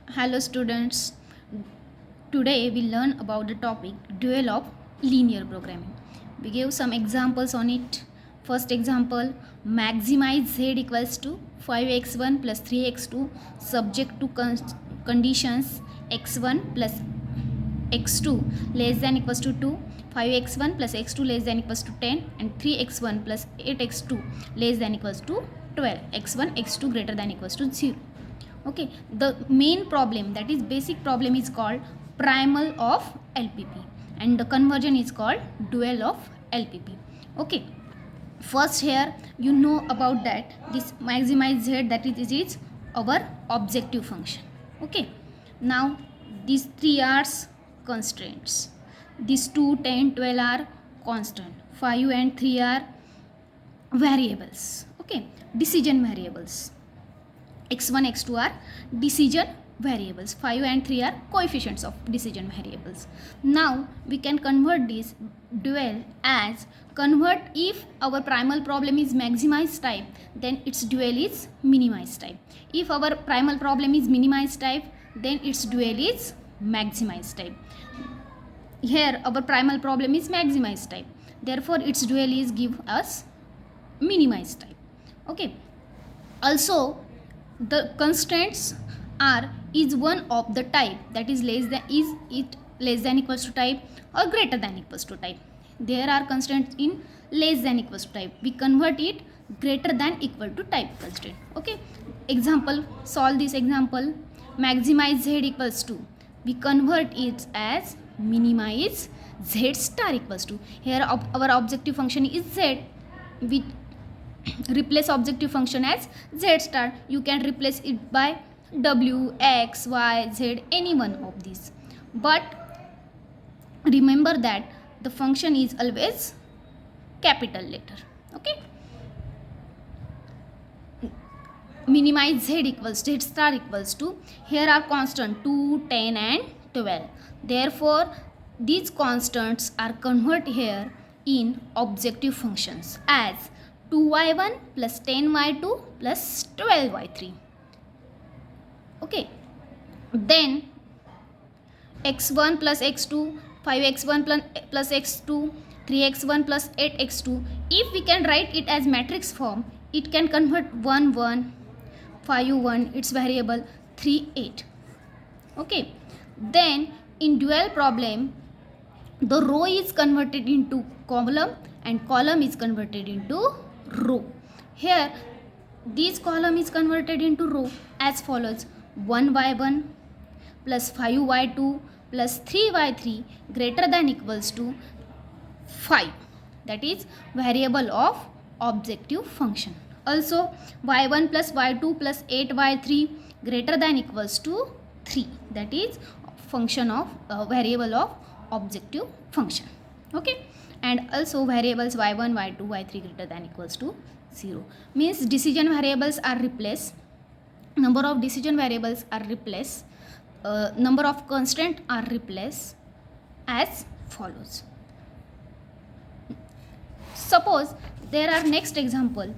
Hello students, today we learn about the topic dual of linear programming. We give some examples on it. First example, maximize z equals to 5x1 plus 3x2 subject to conditions x1 plus x2 less than equals to 2, 5x1 plus x2 less than equals to 10 and 3x1 plus 8x2 less than equals to 12, x1 x2 greater than equals to 0. Okay, the main problem, that is basic problem, is called primal of LPP and the conversion is called dual of LPP. Okay, first here you know about that this maximize z, that is our objective function. Okay, now these three are constraints, these 2, 10, 12 are constant, 5 and 3 are variables. Okay, decision variables, x1 x2 are decision variables, 5 and 3 are coefficients of decision variables. Now we can convert this dual as convert, if our primal problem is maximized type, then its dual is minimized type. If our primal problem is minimized type, then its dual is maximized type. Here our primal problem is maximized type, therefore its dual is give us minimized type. Okay, also the constraints are is one of the type, that is less than, is it less than equals to type or greater than equals to type. There are constraints in less than equals to type, we convert it greater than equal to type constraint. Okay, example, solve this example, maximize z equals to, we convert it as minimize z star equals to. Here our objective function is z, we replace objective function as z star. You can replace it by w, x, y, z, any one of these, but remember that the function is always capital letter. Okay, minimize z equals z star equals to, here are constant 2, 10 and 12, therefore these constants are converted here in objective functions as 2y1 plus 10y2 plus 12y3. Okay, then x1 plus x2, 5x1 plus x2, 3x1 plus 8x2, if we can write it as matrix form, it can convert 1 1, 5 1, its variable, 3 8. Okay, then in dual problem the row is converted into column and column is converted into row. Here this column is converted into row as follows, 1y1 plus 5y2 plus 3y3 greater than equals to 5, that is variable of objective function. Also y1 plus y2 plus 8y3 greater than equals to 3, that is function of variable of objective function. Okay, and also variables y1, y2, y3 greater than equals to 0, means decision variables are replaced, number of decision variables are replaced, number of constraint are replaced as follows. Suppose there are next example,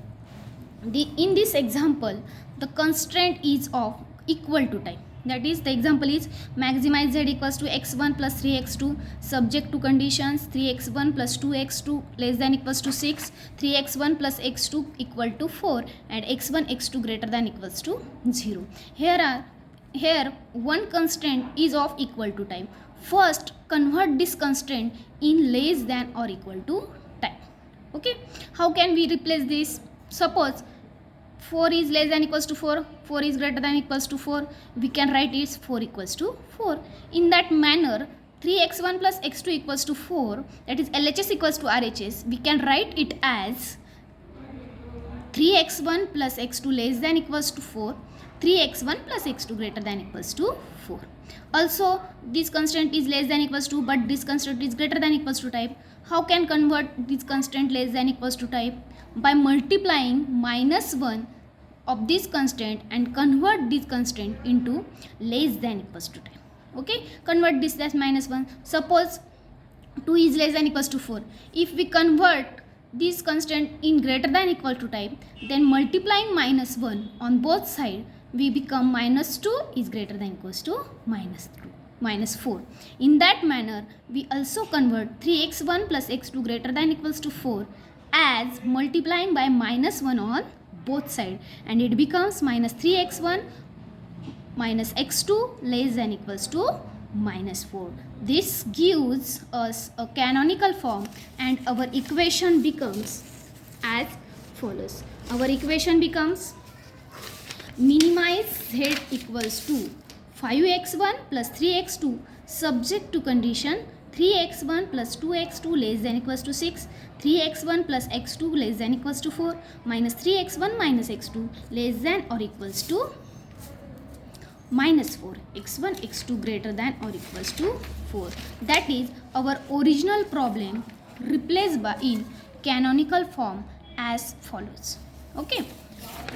in this example the constraint is of equal to type, that is the example is maximize z equals to x1 plus 3x2 subject to conditions 3x1 plus 2x2 less than equals to 6, 3x1 plus x2 equal to 4 and x1 x2 greater than equals to 0. Here one constraint is of equal to type. First convert this constraint in less than or equal to type. Okay, how can we replace this? Suppose 4 is less than equals to 4, 4 is greater than equals to 4, we can write it 4 equals to 4. In that manner 3x1 plus x2 equals to 4, that is LHS equals to RHS, we can write it as 3x1 plus x2 less than equals to 4, 3x1 plus x2 greater than equals to 4. Also this constraint is less than equals to, but this constraint is greater than equals to type. How can convert this constraint less than equals to type? By multiplying minus 1 of this constraint and convert this constraint into less than equals to type. Okay, convert this as minus 1. Suppose 2 is less than equals to 4. If we convert this constraint in greater than equal to type, then multiplying minus 1 on both sides we become minus 2 is greater than equals to minus 4. In that manner, we also convert 3x1 plus x2 greater than equals to 4 as multiplying by minus 1 on both sides, and it becomes minus 3x1 minus x2 less than equals to minus 4. This gives us a canonical form, and our equation becomes as follows. Our equation becomes minimize z equals to 5x1 plus 3x2 subject to condition 3x1 plus 2x2 less than equals to 6, 3x1 plus x2 less than equals to 4, minus 3x1 minus x2 less than or equals to minus 4, x1 x2 greater than or equals to 4. That is our original problem replaced by in canonical form as follows. Okay,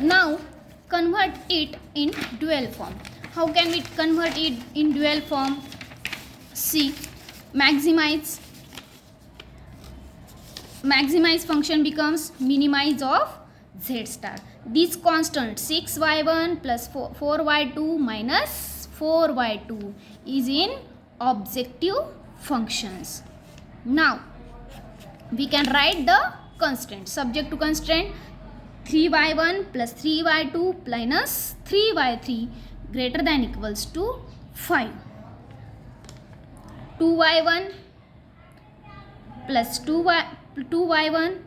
now convert it in dual form. How can we convert it in dual form? See, maximize function becomes minimize of z star. This constant 6y1 plus 4y2 minus 4y2 is in objective functions. Now we can write the constant subject to constraint 3y1 plus 3y2 minus 3y3 greater than equals to 5. 2y1 plus 2y1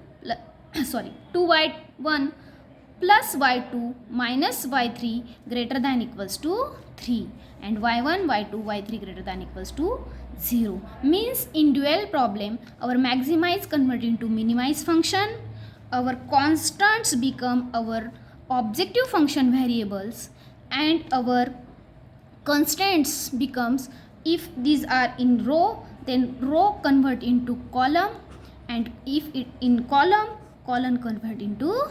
plus y2 minus y3 greater than equals to 3, and y1 y2 y3 greater than equals to 0. Means in dual problem our maximize convert into minimize function, our constants become our objective function variables, and our constants becomes, if these are in row then row convert into column, and if it in column convert into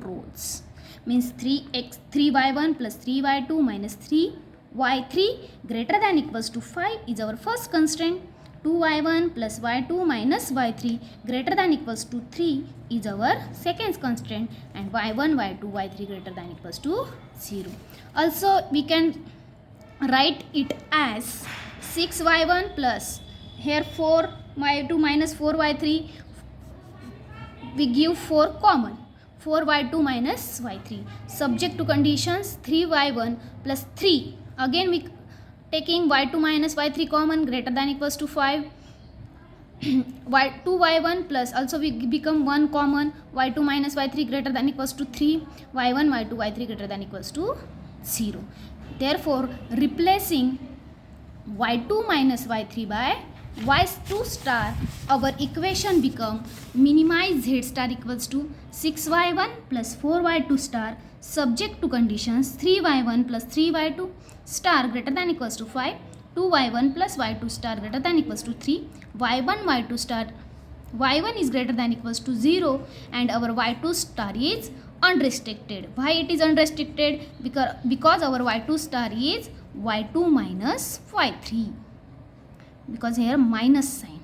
rows. Means 3y1 plus 3y2 minus 3y3 greater than equals to 5 is our first constraint. 2y1 plus y2 minus y3 greater than equals to 3 is our second constraint, and y1 y2 y3 greater than equals to 0. Also we can write it as 6y1 plus here 4y2 minus 4y3, we give 4 common, 4y2 minus y3 subject to conditions 3y1 plus 3, again we taking y2 minus y3 common greater than equals to 5, 2y1 plus also we become 1 common, y2 minus y3 greater than equals to 3, y1 y2 y3 greater than equals to 0. Therefore replacing y2 minus y3 by y2 star, our equation become minimize z star equals to 6y1 plus 4y2 star subject to conditions 3y1 plus 3y2 star greater than equals to 5, 2y1 plus y2 star greater than equals to 3, y1 y2 star y1 is greater than equals to 0, and our y2 star is unrestricted. Why it is unrestricted? Because our y2 star is y2 minus y3, because here minus sign,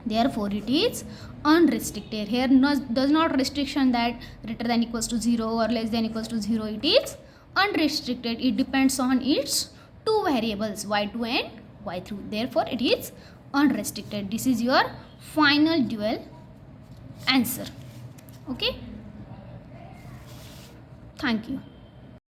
therefore it is unrestricted. Here does not restriction that greater than equals to 0 or less than equals to 0, it is unrestricted. It depends on its two variables y2 and y3, therefore it is unrestricted. This is your final dual answer. Okay, thank you.